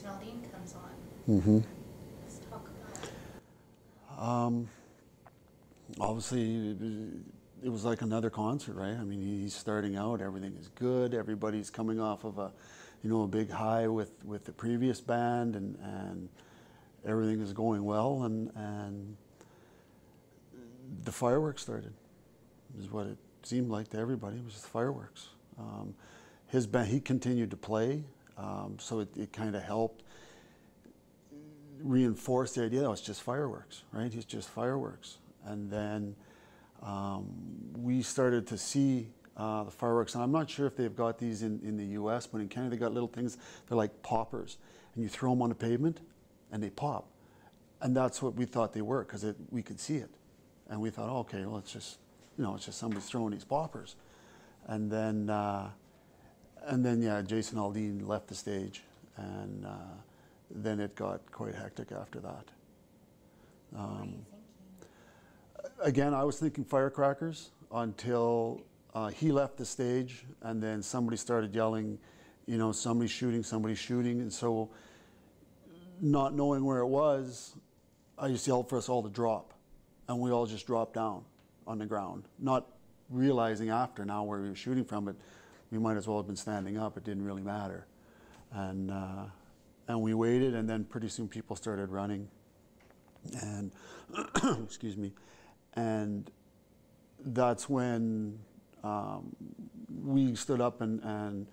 Aldean comes on. Mm-hmm. Let's talk about it. Obviously, it was like another concert, right? I mean, he's starting out, everything is good, everybody's coming off of a big high with the previous band, and everything is going well, and the fireworks started, is what it seemed like to everybody. It was just fireworks. His band, he continued to play, so it kind of helped reinforce the idea that it's just fireworks, right? It's just fireworks. And then we started to see the fireworks, and I'm not sure if they've got these in the US, but in Canada they got little things, they're like poppers, and you throw them on the pavement and they pop. And that's what we thought they were, because we could see it. And we thought, oh, okay, well, it's just somebody's throwing these poppers. And then yeah, Jason Aldean left the stage, and then it got quite hectic after that. What are you thinking? Again, I was thinking firecrackers until he left the stage, and then somebody started yelling, somebody's shooting, and so not knowing where it was, I just yelled for us all to drop, and we all just dropped down on the ground, not realizing after now where we were shooting from, but we might as well have been standing up. It didn't really matter, and we waited, and then pretty soon people started running, and excuse me, and that's when we stood up, and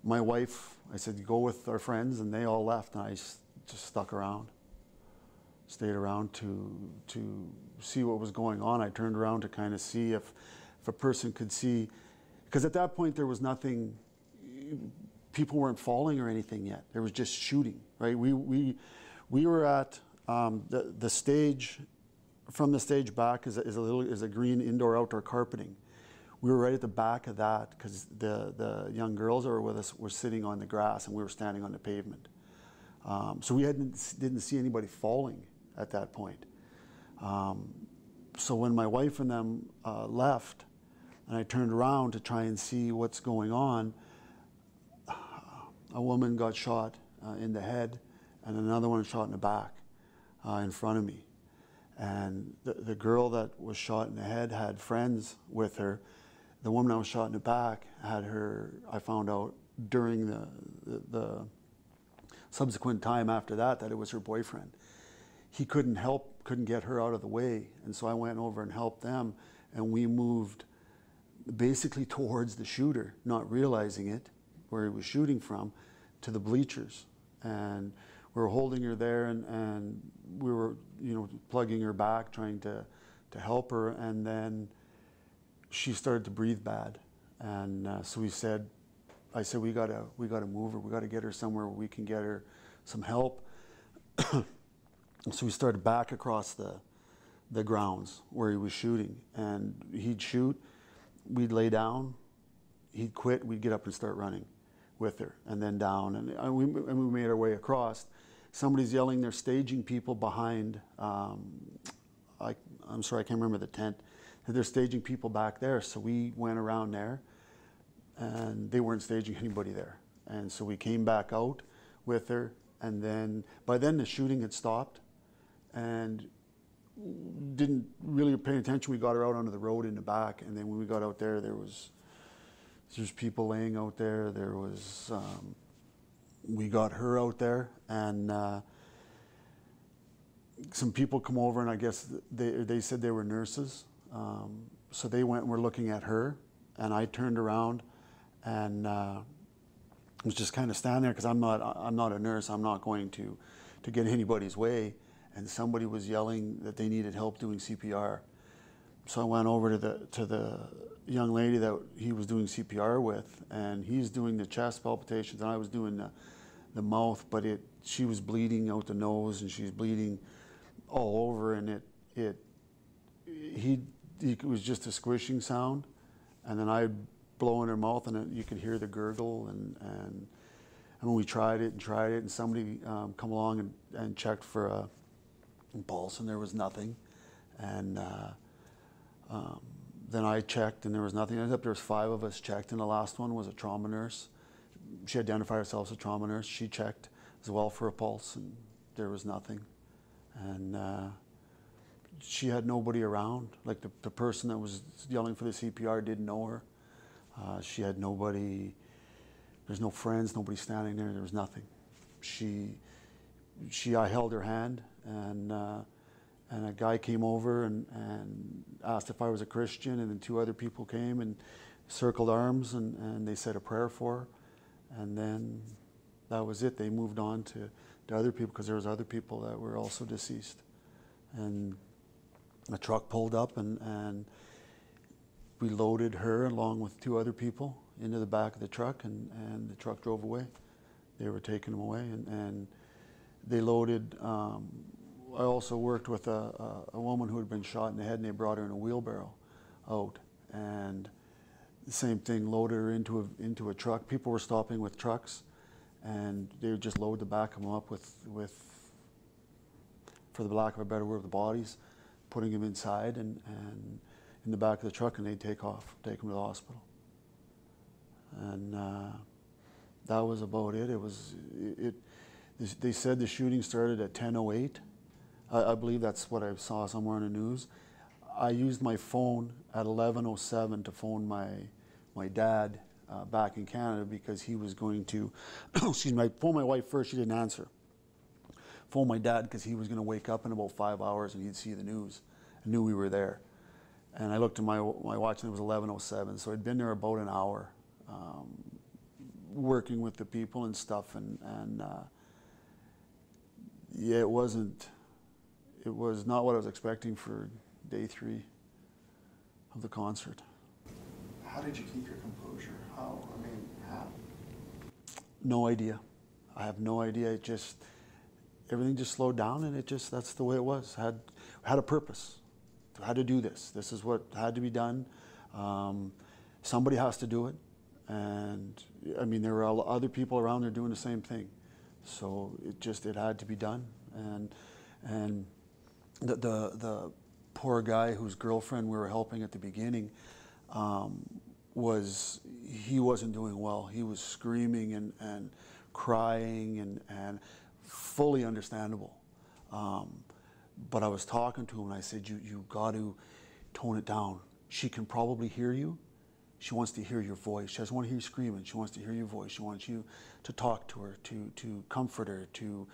my wife, I said, go with our friends, and they all left, and I just stuck around, stayed around to see what was going on. I turned around to kind of see if a person could see, because at that point there was nothing, people weren't falling or anything yet. There was just shooting, right? We were at the stage. From the stage back is a green indoor-outdoor carpeting. We were right at the back of that, because the young girls that were with us were sitting on the grass and we were standing on the pavement. So we didn't see anybody falling at that point. So when my wife and them left, and I turned around to try and see what's going on, a woman got shot in the head, and another one shot in the back in front of me. And the girl that was shot in the head had friends with her. The woman that was shot in the back had her, I found out during the subsequent time after that it was her boyfriend. He couldn't get her out of the way, and so I went over and helped them, and we moved basically towards the shooter, not realizing it, where he was shooting from, to the bleachers. And we were holding her there, and we were, plugging her back, trying to help her, and then she started to breathe bad. And so I said, we gotta move her. We gotta get her somewhere where we can get her some help. So we started back across the grounds where he was shooting, and he'd shoot, we'd lay down, he'd quit, we'd get up and start running with her, and then down, and we made our way across. Somebody's yelling, they're staging people behind, I'm sorry, I can't remember the tent. They're staging people back there, so we went around there, and they weren't staging anybody there. And so we came back out with her, and then, by then the shooting had stopped, and didn't really pay attention. We got her out onto the road in the back, and then when we got out there, there's people laying out there. There was, we got her out there, and some people come over, and I guess they said they were nurses. So they went and were looking at her, and I turned around and was just kind of standing there, because I'm not a nurse. I'm not going to get anybody's way. And somebody was yelling that they needed help doing CPR. So I went over to the young lady that he was doing CPR with, and he's doing the chest palpitations, and I was doing the mouth, but she was bleeding out the nose, and she's bleeding all over, and it was just a squishing sound, and then I'd blow in her mouth, and you could hear the gurgle, and when we tried it, and somebody come along and checked for a pulse, and there was nothing, and then I checked, and there was nothing. Ended up there was 5 of us checked, and the last one was a trauma nurse. She identified herself as a trauma nurse. She checked as well for a pulse, and there was nothing. And she had nobody around. Like the person that was yelling for the CPR didn't know her. She had nobody. There's no friends, nobody standing there. There was nothing. I held her hand, and a guy came over and asked if I was a Christian, and then two other people came and circled arms, and they said a prayer for her, and then that was it. They moved on to other people, because there was other people that were also deceased. And a truck pulled up, and we loaded her along with two other people into the back of the truck, and the truck drove away. They were taking them away, and they loaded. I also worked with a woman who had been shot in the head, and they brought her in a wheelbarrow out, and the same thing, loaded her into a truck. People were stopping with trucks, and they would just load the back of them up with, for the lack of a better word, the bodies, putting them inside and in the back of the truck, and they'd take off, take them to the hospital. And that was about it. They said the shooting started at 10:08. I believe that's what I saw somewhere in the news. I used my phone at 11:07 to phone my dad back in Canada, because he was going to, excuse me, I phoned my wife first, she didn't answer. Phoned my dad because he was going to wake up in about 5 hours and he'd see the news. I knew we were there. And I looked at my watch and it was 11:07, so I'd been there about an hour, working with the people and stuff, and yeah, it was not what I was expecting for day 3 of the concert. How did you keep your composure? How? No idea. I have no idea. Everything just slowed down, and that's the way it was. Had a purpose. Had to do this. This is what had to be done. Somebody has to do it. And I mean, there were other people around there doing the same thing. So it had to be done. And the poor guy whose girlfriend we were helping at the beginning, he wasn't doing well. He was screaming and crying and fully understandable. But I was talking to him and I said, you got to tone it down. She can probably hear you. She wants to hear your voice. She doesn't want to hear you screaming. She wants to hear your voice. She wants you to talk to her, to comfort her, to,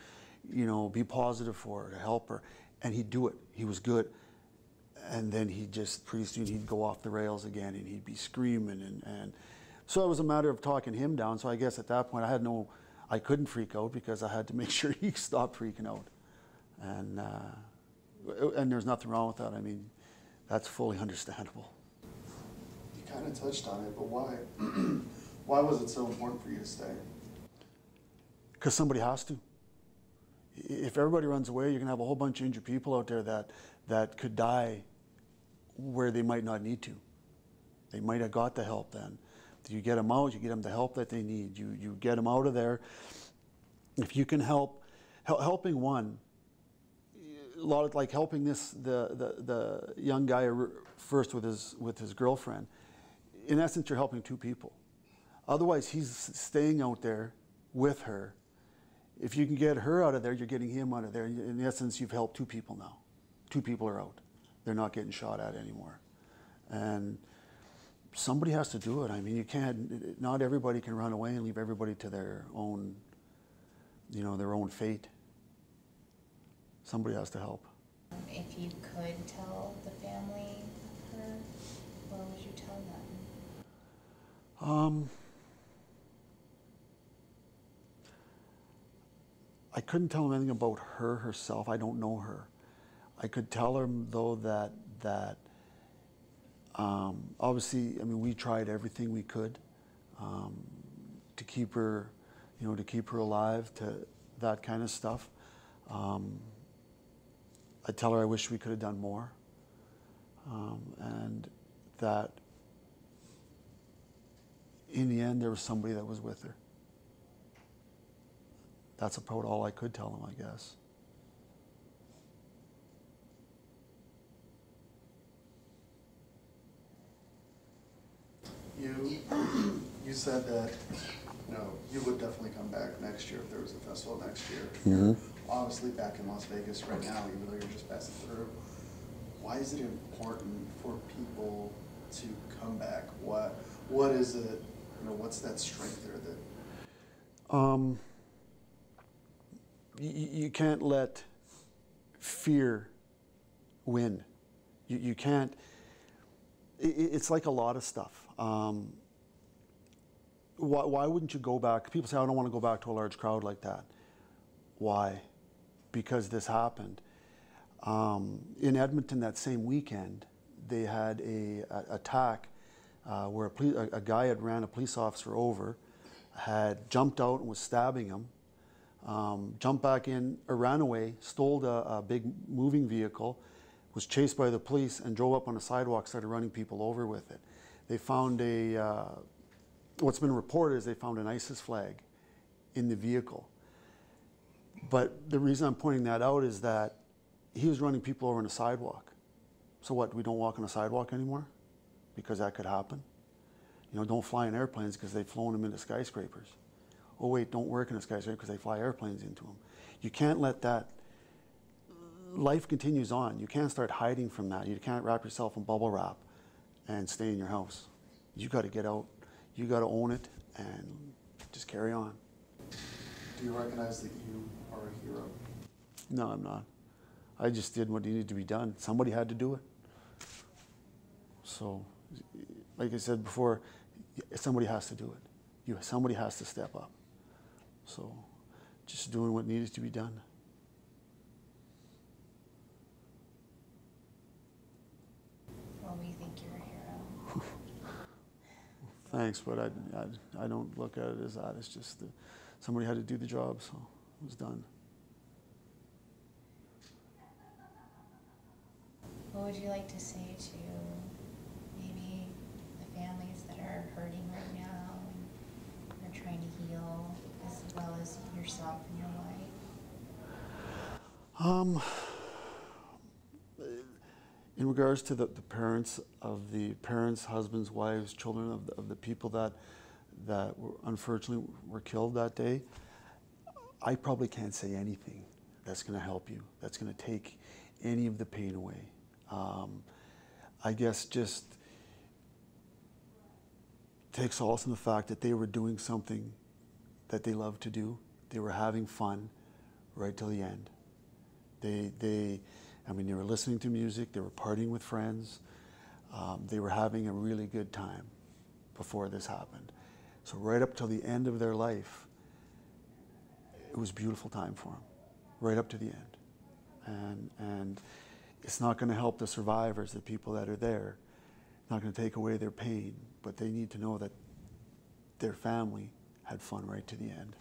be positive for her, to help her. And he'd do it. He was good. And then pretty soon he'd go off the rails again, and he'd be screaming. And so it was a matter of talking him down. So I guess at that point I couldn't freak out, because I had to make sure he stopped freaking out. And there's nothing wrong with that. I mean, that's fully understandable. You kind of touched on it, but why? Why was it so important for you to stay? Because somebody has to. If everybody runs away, you're going to have a whole bunch of injured people out there that could die where they might not need to. They might have got the help then. You get them out, you get them the help that they need. You get them out of there. If you can helping one, a lot of, like helping the young guy first with his girlfriend. In essence, you're helping 2 people. Otherwise, he's staying out there with her. If you can get her out of there, you're getting him out of there. In essence, you've helped 2 people now. 2 people are out. They're not getting shot at anymore. And somebody has to do it. I mean, not everybody can run away and leave everybody to their own, their own fate. Somebody has to help. If you could tell the family her, what would you tell them? I couldn't tell them anything about her herself. I don't know her. I could tell them though that obviously, I mean, we tried everything we could to keep her, to keep her alive, to that kind of stuff. I tell her I wish we could have done more, and that in the end there was somebody that was with her. That's about all I could tell them, I guess. You said that you know, you would definitely come back next year if there was a festival next year. Mhm. You're obviously back in Las Vegas right now, even though you're just passing through. Why is it important for people to come back? What is it, you know, what's that strength there that? You can't let fear win. You can't, it's like a lot of stuff. Why wouldn't you go back? People say, I don't want to go back to a large crowd like that. Why? Because this happened. In Edmonton that same weekend, they had a attack where a guy had ran a police officer over, had jumped out and was stabbing him, jumped back in, or ran away, stole a big moving vehicle, was chased by the police, and drove up on a sidewalk, started running people over with it. They found what's been reported is they found an ISIS flag in the vehicle. But the reason I'm pointing that out is that he was running people over on a sidewalk. So what, we don't walk on a sidewalk anymore? Because that could happen. You know, don't fly in airplanes because they've flown them into skyscrapers. Oh wait, don't work in a skyscraper because they fly airplanes into them. You can't let that, life continues on. You can't start hiding from that. You can't wrap yourself in bubble wrap and stay in your house. You got to get out. You got to own it and just carry on. Do you recognize that you are a hero? No, I'm not. I just did what needed to be done. Somebody had to do it. So, like I said before, somebody has to do it. Somebody has to step up. So, just doing what needed to be done. Well, we think you're a hero. Thanks, but I don't look at it as that. It's just that somebody had to do the job, so it was done. What would you like to say to maybe the families that are hurting right now and are trying to heal, as well as yourself and your wife? In regards to the parents, husbands, wives, children of the people that unfortunately were killed that day, I probably can't say anything that's going to help you, that's going to take any of the pain away. I guess just take solace in the fact that they were doing something that they loved to do. They were having fun right till the end. They were listening to music, they were partying with friends, they were having a really good time before this happened. So right up till the end of their life, it was a beautiful time for them, right up to the end. And it's not going to help the survivors, the people that are there. It's not going to take away their pain, but they need to know that their family had fun right to the end.